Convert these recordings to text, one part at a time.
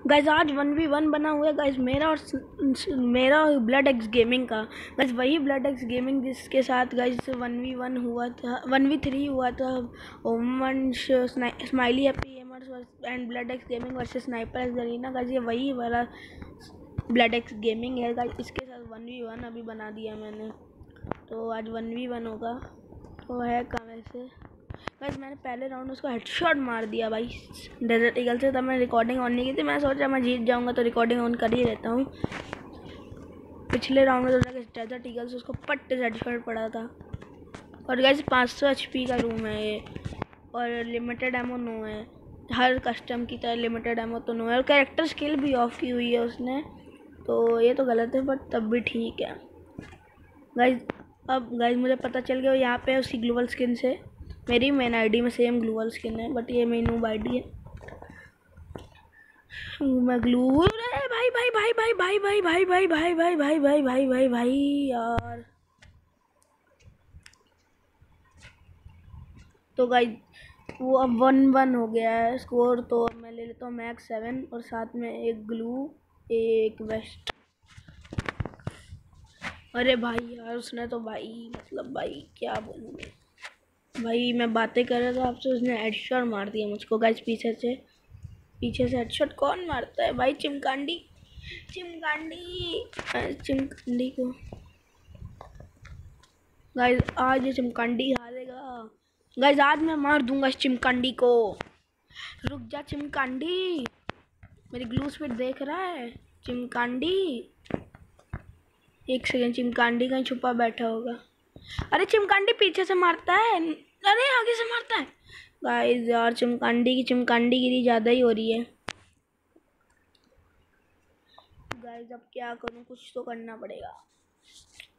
Guys आज 1v1 बना हुआ है गाइज, मेरा और ब्लड एक्स गेमिंग का। गाइज वही ब्लड एक्स गेमिंग जिसके साथ गाइज 1v1 हुआ था, 1v3 हुआ था। ओमन smiley happy gamers and blood X gaming versus sniper x Garena. Guys ये वही वाला ब्लड एक्स गेमिंग है गाइज, इसके साथ 1v1 अभी बना दिया मैंने। तो आज 1v1 होगा। तो है कहाँ वैसे गाइस, मैंने पहले राउंड उसको हेडशॉट मार दिया भाई डेजर्ट ईगल से। तब मैं रिकॉर्डिंग ऑन नहीं की थी, मैं सोचा मैं जीत जाऊंगा तो रिकॉर्डिंग ऑन कर ही रहता हूँ। पिछले राउंड में तो डेजर्ट ईगल से उसको पट्ट से हेडशॉट पड़ा था। और गाइस 500 HP का रूम है ये, और लिमिटेड एमो नो है। हर कस्टम की तरह लिमिटेड एमो तो नो है, और कैरेक्टर स्किल भी ऑफ की हुई है उसने, तो ये तो गलत है बट तब भी ठीक है गाइस। अब गाइस मुझे पता चल गया यहाँ पे उसकी ग्लोबल स्किन से मेरी मेन आईडी में सेम ग्लोबल स्किन है, बट ये मेरी नूब आईडी है। मैं ग्लू भाई भाई भाई भाई भाई भाई भाई भाई भाई भाई भाई भाई भाई भाई भाई यार। तो गाइस वो अब 1-1 हो गया है स्कोर। तो मैं ले लेता हूँ मैक्स 7 और साथ में एक ग्लू एक वेस्ट। अरे भाई यार उसने तो भाई मतलब भाई क्या बोलूँ भाई, मैं बातें कर रहा था आपसे, उसने हेडशॉट मार दिया मुझको गाइस पीछे से हेडशॉट कौन मारता है भाई? चिमकांडी को गाइस आज ये चिमकांडी हारेगा गाइस, आज मैं मार दूंगा इस चिमकांडी को। रुक जा चिमकांडी, मेरी ग्लू स्पीड देख रहा है चिमकांडी? एक सेकंड, चिमकांडी कहीं छुपा बैठा होगा। अरे चिमकांडी पीछे से मारता है, अरे आगे से मारता है गाइस। यार चिमकांडी की चिमकांडीगिरी ज़्यादा ही हो रही है गाइस। अब क्या करूँ, कुछ तो करना पड़ेगा।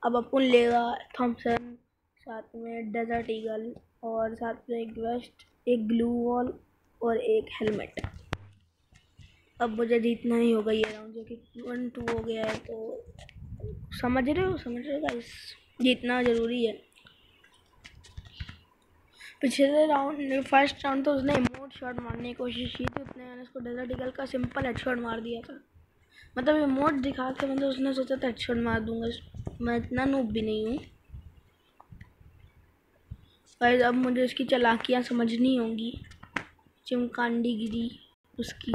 अब अपन लेगा थॉमसन, साथ में डेजर्ट ईगल, और साथ में एक वेस्ट, एक ग्लू वॉल और एक हेलमेट। अब मुझे जीतना ही होगा ये राउंड, जो कि 1-2 हो गया है। तो समझ रहे हो गाइस, जीतना ज़रूरी है। पिछले राउंड फर्स्ट राउंड तो उसने इमोट शॉट मारने की कोशिश की थी, उसने मैंने उसको डेजर्ट ईगल का सिंपल हेडशॉट मार दिया था। मतलब इमोट दिखा के मतलब उसने सोचा था हेडशॉट मार दूंगा। मैं इतना नूब भी नहीं हूँ गाइस। अब मुझे इसकी चालाकियाँ समझनी होंगी, चिमकांडीगिरी उसके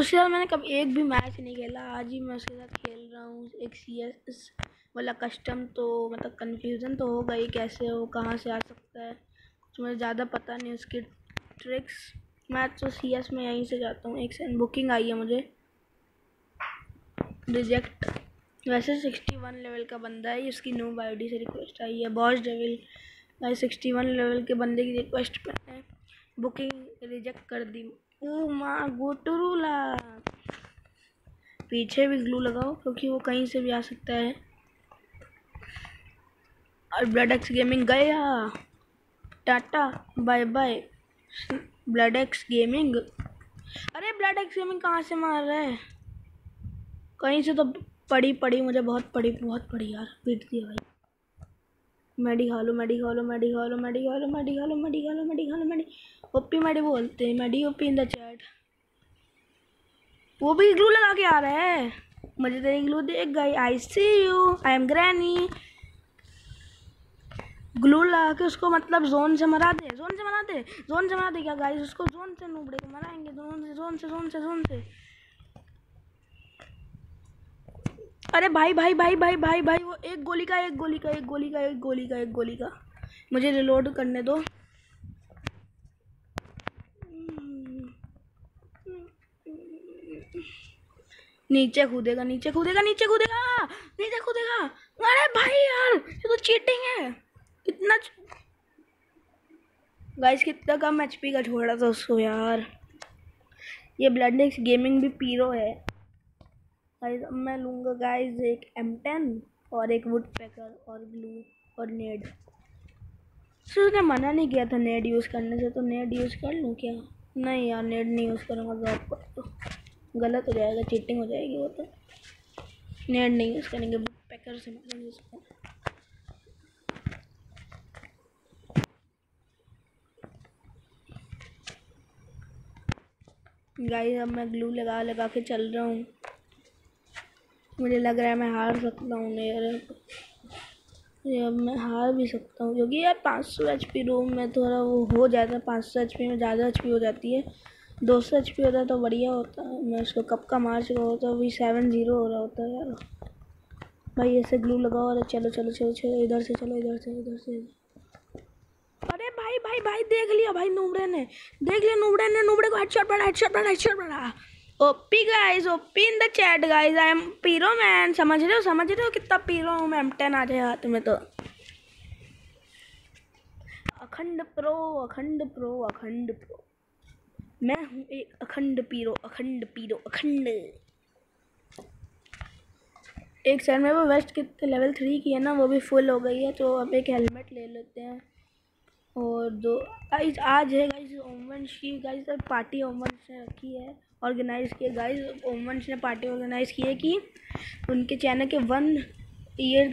साथ मैंने कभी एक भी मैच नहीं खेला, आज ही मैं उसके साथ खेल रहा हूँ एक CS वाला कस्टम। तो मतलब कन्फ्यूज़न तो होगा ही, कैसे हो कहाँ से आ सकता है, कुछ मुझे ज़्यादा पता नहीं उसकी ट्रिक्स। मैं तो CS में यहीं से जाता हूँ। एक सेकंड, बुकिंग आई है मुझे, रिजेक्ट। वैसे 61 लेवल का बंदा है, उसकी नूब आईडी से रिक्वेस्ट आई है। बॉस डेविल भाई 61 लेवल के बंदे की रिक्वेस्ट पे है, बुकिंग रिजेक्ट कर दी। ओ माँ गोटरूला, पीछे भी ग्लू लगाओ क्योंकि वो कहीं से भी आ सकता है। और ब्लड एक्स गेमिंग गया, tata bye bye blood X gaming. अरे ब्लड एक्स गेमिंग कहाँ से मार रहा है? कहीं से तो पड़ी मुझे, बहुत पड़ी यार, पीट दिया भाई। मैडी ओपी मैडी बोलते हैं, Maddy OP in the chat. वो भी ग्लू लगा के आ रहा है, मुझे तेरी ग्लू देख गई। I see you, I am granny. Glue लगा के उसको मतलब जोन से मरा दे क्या गाइस? उसको जोन से नूबड़े को मराएंगे, जोन से। अरे भाई वो एक गोली का मुझे रिलोड करने दो। नीचे कूदेगा। अरे भाई यार ये तो चीटिंग है। इतना गाइस कितना कम HP का छोड़ा था उसको यार। ये ब्लड एक्स गेमिंग भी पीरो है गाइस। अब मैं लूँगा गाइस एक M10 और एक वुड पैकर और ग्लू और नेड। तो उसने मना नहीं किया था नेड यूज़ करने से, तो नेड यूज़ कर लूँ क्या? नहीं यार नेड नहीं यूज़ करूँगा, ड्रॉप पर तो गलत हो जाएगा, चीटिंग हो जाएगी वो। तो नेड नहीं यूज़ करेंगे, वुड पैकर से मारेंगे उसको। गाइस अब मैं ग्लू लगा लगा के चल रहा हूँ। मुझे लग रहा है मैं हार सकता हूँ यार, अब मैं हार भी सकता हूँ क्योंकि यार 500 HP रूम में थोड़ा वो हो जाता है। 500 HP में ज़्यादा HP हो जाती है। 200 HP होता तो बढ़िया होता। मैं उसको कब का मार चुका होता, अभी 7-0 हो रहा होता यार। भाई ऐसे ग्लू लगाओ। अरे चलो चलो चलो चलो, इधर से चलो, इधर से इधर से। अरे भाई भाई भाई देख लिया भाई, नुबड़े ने देख लिया, नुबड़े को हेडशॉट पड़ा, हेडशॉट पड़ा। OP guys, OP in the chat guys, I am Piro man. समझ रहे हो कितना पीरो हूँ मैं। M10 आ जाए हाथ में तो अखंड प्रो। मैं हूँ एक अखंड पीरो। एक साइड में वो वेस्ट कितने लेवल 3 की है ना, वो भी फुल हो गई है। तो अब एक हेलमेट ले लेते हैं। और दो गाइस आज है गाइस ओमवंश की गाइस पार्टी ओमवंश ने रखी है, ऑर्गेनाइज की गाइस। ओमवंश ने पार्टी ऑर्गेनाइज की है कि उनके चैनल के 1 ईयर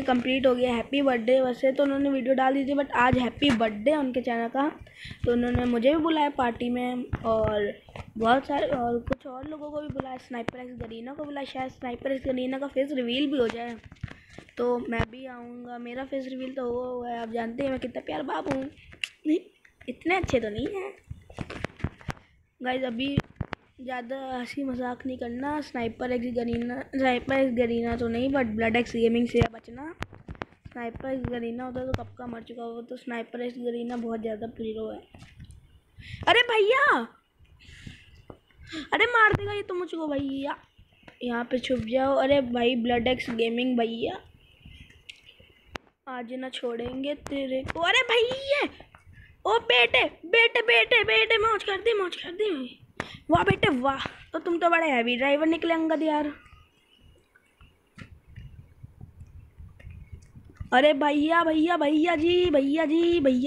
कंप्लीट हो गया। Happy birthday. वैसे तो उन्होंने वीडियो डाल दी थी बट आज हैप्पी बर्थडे उनके चैनल का, तो उन्होंने मुझे भी बुलाया पार्टी में और बहुत सारे और कुछ और लोगों को भी बुलाया। स्नाइपर एक्स गरीना को बुलाया। शायद स्नाइपर एक्स गरीना का फेस रिवील भी हो जाए तो मैं भी आऊँगा। मेरा फेस रिवील तो हुआ है, आप जानते हैं मैं कितना प्यार बाप हूँ। नहीं इतने अच्छे तो नहीं हैं गाइस। अभी ज़्यादा हंसी मजाक नहीं करना। स्नाइपर एक्स गरीना तो नहीं बट ब्लड एक्स गेमिंग से बचना। स्नाइपर एक्स गरीना होता तो कब का मर चुका हो। तो स्नाइपर एक्स गरीना बहुत ज़्यादा पीरो है। अरे भैया, अरे मार देगा ये तो मुझको भैया। यहाँ पे छुप जाओ। अरे भाई ब्लड एक्स गेमिंग भैया, आज ना छोड़ेंगे तेरे को। अरे भैया, ओ बेटे बेटे बेटे बेटे, मौज कर दी। वाह बेटे वाह, तो तुम तो बड़े हैवी ड्राइवर निकले अंगद यार। अरे भैया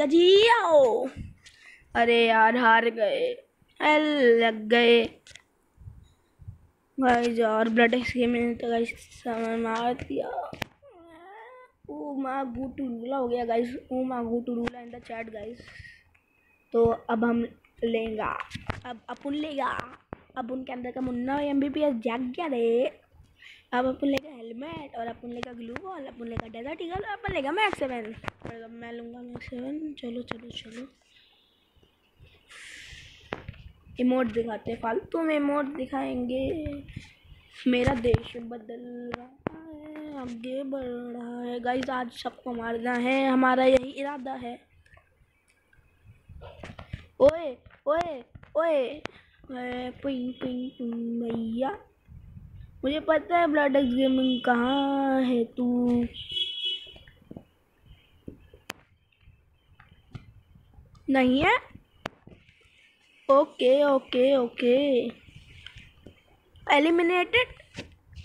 जी आओ। अरे यार हार गए, लग गए गाइस। और ब्लड एक्स गेमिंग तो गाइस सामान मार दिया। ओ माँ गुटूला हो गया गाइस। ओ माँ गुटूला इन द चैट गाइस। तो अब हम लेगा, अब अपन लेगा। अब उनके अंदर का मुन्ना MBPS जाग गया रे। अब अपन लेगा हेलमेट और अपन लेगा ग्लू बॉल, अपन लेगा डेजर्ट ईगल और अपन लेगा मैक्स 7। मैं लूँगा मैक्स 7। चलो चलो चलो इमोट दिखाते, फालतू में इमोट दिखाएंगे। मेरा देश बदल रहा है, आगे बढ़ रहा है गाइस। आज सबको मारना है, हमारा यही इरादा है। ओए ओए ओए पिंग पिंग पिंग भैया, मुझे पता है ब्लड एक्स गेमिंग कहाँ है तू। नहीं है, ओके ओके ओके एलिमिनेटेड।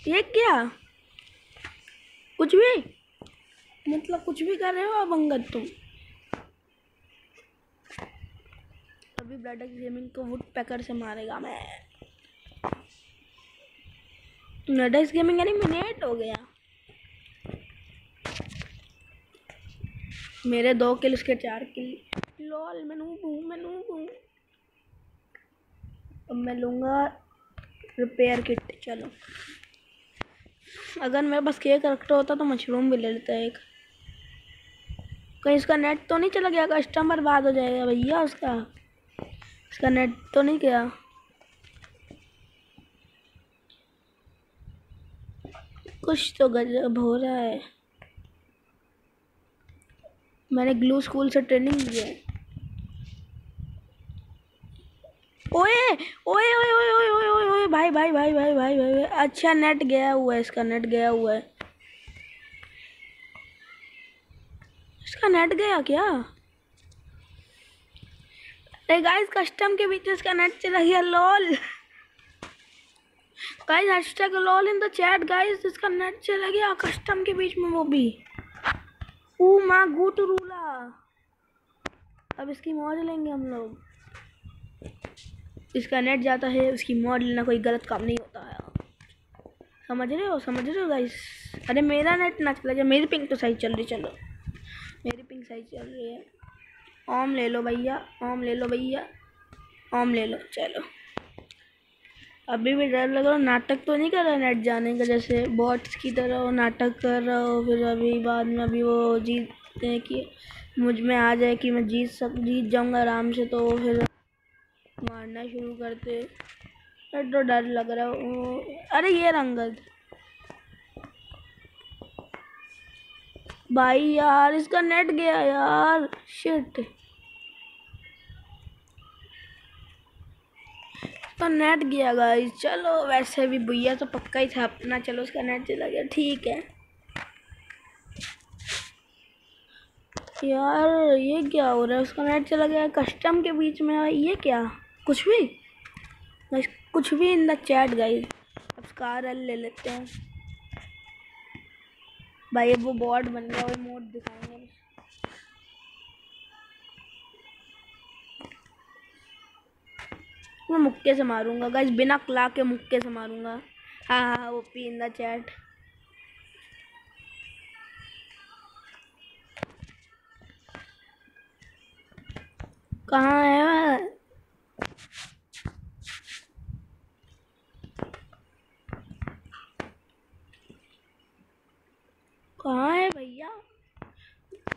ये क्या कुछ भी मतलब कुछ भी कर रहे हो अब अंगद तुम। अभी ब्लड एक्स गेमिंग को वुड पैकर से मारेगा मैं। ब्लड एक्स गेमिंग एलिमिनेट हो गया। मेरे 2 किल उसके 4 किल। लॉल मैं नूब हूँ। अब मैं लूँगा रिपेयर किट। चलो अगर मेरे पास केक रखता होता तो मशरूम भी ले लेता एक। कहीं इसका नेट तो नहीं चला गया, कस्टमर बर्बाद हो जाएगा भैया उसका। इसका नेट तो नहीं गया। कुछ तो गजब हो रहा है। मैंने ग्लू स्कूल से ट्रेनिंग ली है। ओए ओए ओए ओए ओए ओए ओए ओए भाई भाई भाई भाई भाई भाई। अच्छा नेट गया हुआ है, इसका नेट गया हुआ है। इसका नेट गया क्या? अरे गाइस कस्टम के बीच इसका नेट चला गया। Lol guys hashtag lol in the chat guys. इसका नेट चला गया कस्टम के बीच में, वो भी। ओ माँ गुट रूला। अब इसकी मौज लेंगे हम लोग। इसका नेट जाता है, उसकी मौज लेना कोई गलत काम नहीं होता है। समझ रहे हो गाइस। अरे मेरा नेट ना चला जाए, मेरी पिंग तो सही चल रही। चलो मेरी पिंग सही चल रही है। ओम ले लो भैया, ओम ले लो भैया। ओम ले लो। चलो अभी भी डर लग रहा, नाटक तो नहीं कर रहा नेट जाने का, जैसे बॉट्स की तरह वो नाटक कर रहा हो, फिर अभी बाद में अभी वो जीतते हैं कि मुझ में आ जाए कि मैं जीत जाऊंगा आराम से, तो फिर मारना शुरू करते। तो डर लग रहा है। अरे ये रंगत भाई यार, इसका नेट गया यार, शिट, तो नेट गया गाइस। चलो वैसे भी भैया तो पक्का ही था अपना, चलो उसका नेट चला गया, ठीक है यार। ये क्या हो रहा है, उसका नेट चला गया कस्टम के बीच में, ये क्या, कुछ भी गाइस, कुछ भी इन द चैट गाइस। अब स्कार ले लेते हैं भाई, अब वो बॉट बन गया, वो मोड दिखाएंगे। मैं मुक्के से मारूंगा गाइस, बिना क्ला के मुक्के से मारूंगा। हाँ हाँ, ओपी इन द चैट। कहाँ है, कहाँ है भैया।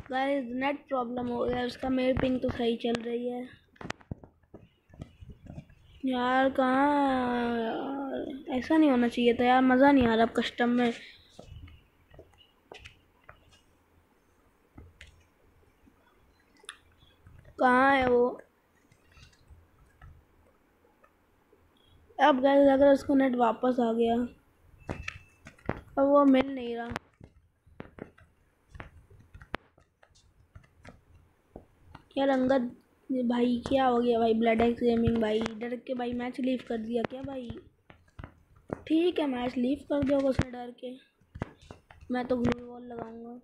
गाइस नेट प्रॉब्लम हो गया उसका, मेरी पिंग तो सही चल रही है यार। कहाँ यार, ऐसा नहीं होना चाहिए था यार, मज़ा नहीं आ रहा अब कस्टम में। कहाँ है वो। अब गाइस अगर उसको नेट वापस आ गया, अब वो मिल नहीं रहा यार। अंगद भाई क्या हो गया भाई, ब्लड एक्स गेमिंग भाई डर के भाई मैच लीव कर दिया क्या भाई। ठीक है मैच लीव कर दो उसने डर के, मैं तो ग्लू वॉल लगाऊंगा।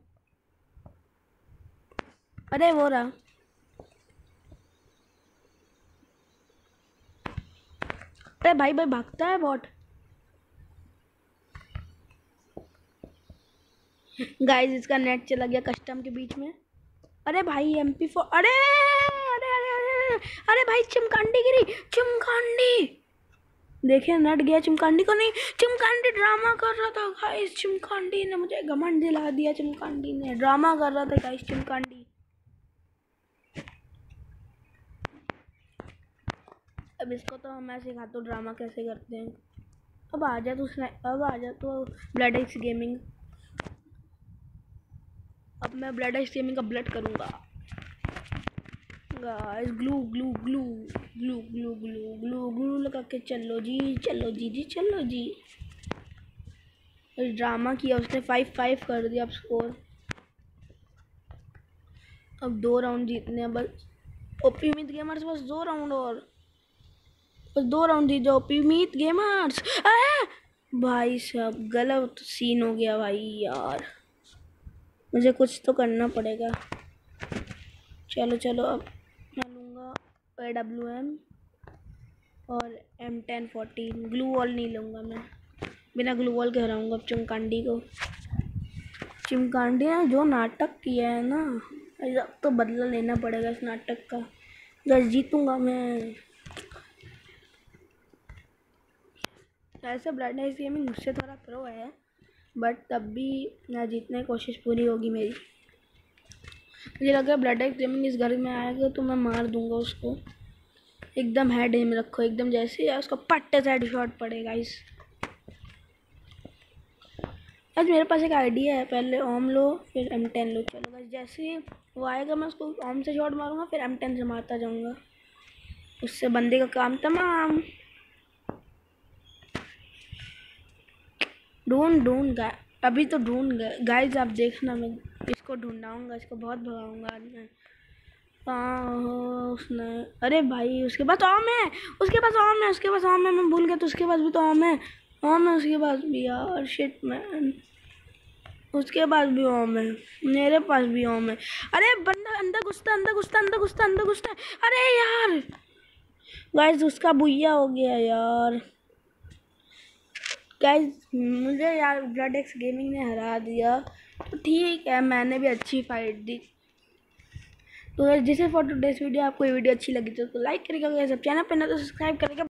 अरे वो रहा, अरे भाई भाई भागता है बॉट। गाइस इसका नेट चला गया कस्टम के बीच में। अरे भाई MP4, अरे अरे अरे अरे अरे भाई चिमकांडी गिरी, चिमकांडी देखिए नेट गया चिमकांडी को, नहीं चिमकांडी ड्रामा कर रहा था गाइस, चिमकांडी ने मुझे घमंड दिला दिया, चिमकांडी ने ड्रामा कर रहा था गाइस चिमकांडी। अब इसको तो मैं सिखाता हूँ ड्रामा कैसे करते हैं। अब आ जा तू, अब आ जा तो ब्लड एक्स गेमिंग। अब मैं ब्लड एक्स गेमिंग का ब्लड करूँगा guys. Glue glue glue glue glue glue glue glue लगा के चलो जी, चलो जी जी चलो जी। ड्रामा किया उसने, 5-5 कर दिया अब स्कोर। अब 2 राउंड जीतने हैं बस। ओपी मीत गेमर्स बस 2 राउंड और, बस 2 राउंड जीत जाओ ओपी मीत गेमर्स। भाई साहब गलत सीन हो गया भाई यार, मुझे कुछ तो करना पड़ेगा। चलो चलो अब मैं लूँगा AWM और M1014, ग्लू वॉल नहीं लूँगा मैं, बिना ग्लू वॉल के हराऊँगा अब चिमकांडी को। चिमकांडी ने जो नाटक किया है ना, अब तो बदला लेना पड़ेगा इस नाटक का। बस जीतूँगा मैं। ऐसे ब्लड एक्स गेमिंग मुझसे थोड़ा प्रो है, बट तब भी ना जीतने की कोशिश पूरी होगी मेरी। मुझे लग रहा है ब्लड एक्स गेमिंग इस घर में आएगा तो मैं मार दूंगा उसको। एकदम हेड एम रखो, एकदम जैसे ही उसका पट्टे से हेड शॉट पड़ेगा। इस आज मेरे पास एक आइडिया है, पहले ओम लो फिर M10 लो। चलो बस जैसे ही वो आएगा मैं उसको ओम से शॉट मारूंगा, फिर M10 से मारता जाऊंगा, उससे बंदे का काम तमाम। ढूंढ अभी तो ढूंढ गाइस, आप देखना मैं इसको ढूंढाऊंगा, इसको बहुत भगाऊंगा आज मैं। कहाँ हो उसने, अरे भाई उसके पास ओम है, उसके पास ओम है, उसके पास ओम है, मैं भूल गया तो उसके पास भी तो ओम है, ओम है उसके पास भी यार, शिट मैन, उसके पास भी ओम है, मेरे पास भी ओम है। अरे बंदा अंदर घुसता अंदर घुसता अंदर घुसता अंदर घुसता, अरे यार गाइस उसका बुइया हो गया यार। गाइस मुझे यार ब्लड एक्स गेमिंग ने हरा दिया, तो ठीक है मैंने भी अच्छी फाइट दी। तो जैसे फॉर टुडेस वीडियो आपको ये वीडियो अच्छी लगी तो लाइक करेगा, सब चैनल पे ना तो सब्सक्राइब करेगा।